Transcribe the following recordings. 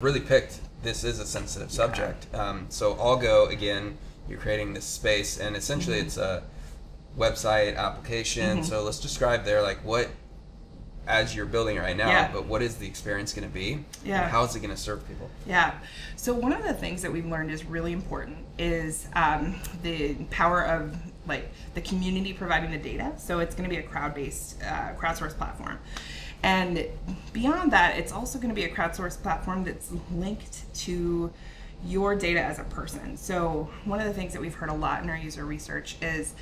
really picked this is a sensitive subject. So AllGo, again, you're creating this space, and essentially it's a website application. So let's describe there, like, what, as you're building it right now, but what is the experience going to be? And how is it going to serve people? So one of the things that we've learned is really important is the power of like the community providing the data. So it's going to be a crowd-based, crowdsourced platform. And beyond that, it's also going to be a crowdsourced platform that's linked to your data as a person. So one of the things that we've heard a lot in our user research is,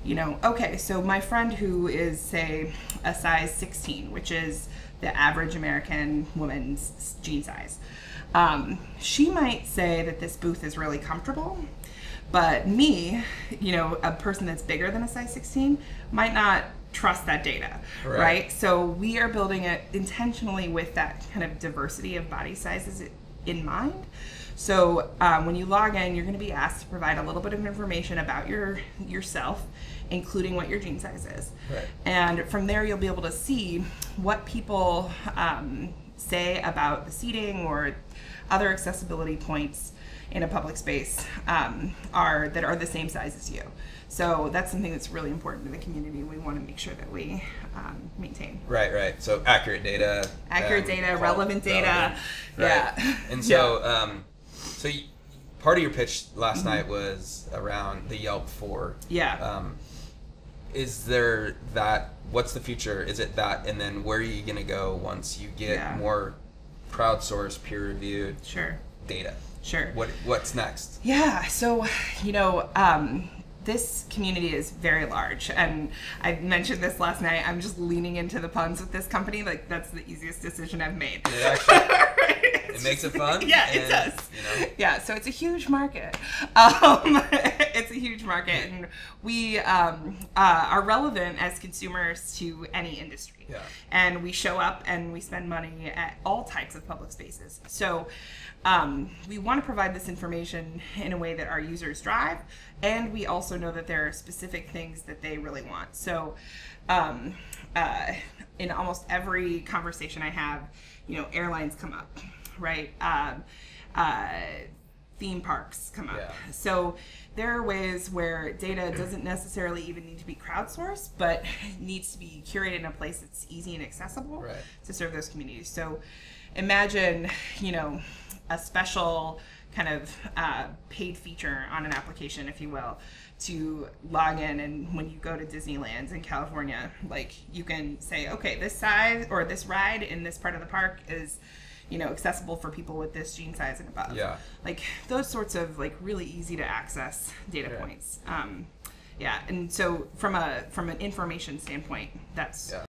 you know, okay, so my friend who is, say, a size 16, which is the average American woman's jean size, she might say that this booth is really comfortable, but me, you know, a person that's bigger than a size 16, might not trust that data, right? So we are building it intentionally with that kind of diversity of body sizes in mind. So when you log in, you're going to be asked to provide a little bit of information about yourself, including what your jean size is. And from there, you'll be able to see what people say about the seating or other accessibility points in a public space that are the same size as you. So that's something that's really important to the community. We want to make sure that we maintain. Right. So accurate data. Relevant data. And so, part of your pitch last night was around the Yelp for. Is there that? What's the future? Is it that? And then where are you going to go once you get more crowdsourced, peer-reviewed data? What's next? So, you know, this community is very large, and I mentioned this last night. I'm just leaning into the puns with this company. Like, that's the easiest decision I've made. It actually, it makes it fun. It does. You know. So it's a huge market. It's a huge market, and we are relevant as consumers to any industry. And we show up and we spend money at all types of public spaces. So we want to provide this information in a way that our users drive, and we also know that there are specific things that they really want. So in almost every conversation I have, you know, airlines come up, right? Theme parks come up. So there are ways where data doesn't necessarily even need to be crowdsourced, but needs to be curated in a place that's easy and accessible to serve those communities. So imagine, you know, a special kind of paid feature on an application, if you will, to log in, and when you go to Disneyland in California, like, you can say, okay, this size or this ride in this part of the park is, you know, accessible for people with this jean size and above. Like, those sorts of, like, really easy to access data points. And so from an information standpoint, that's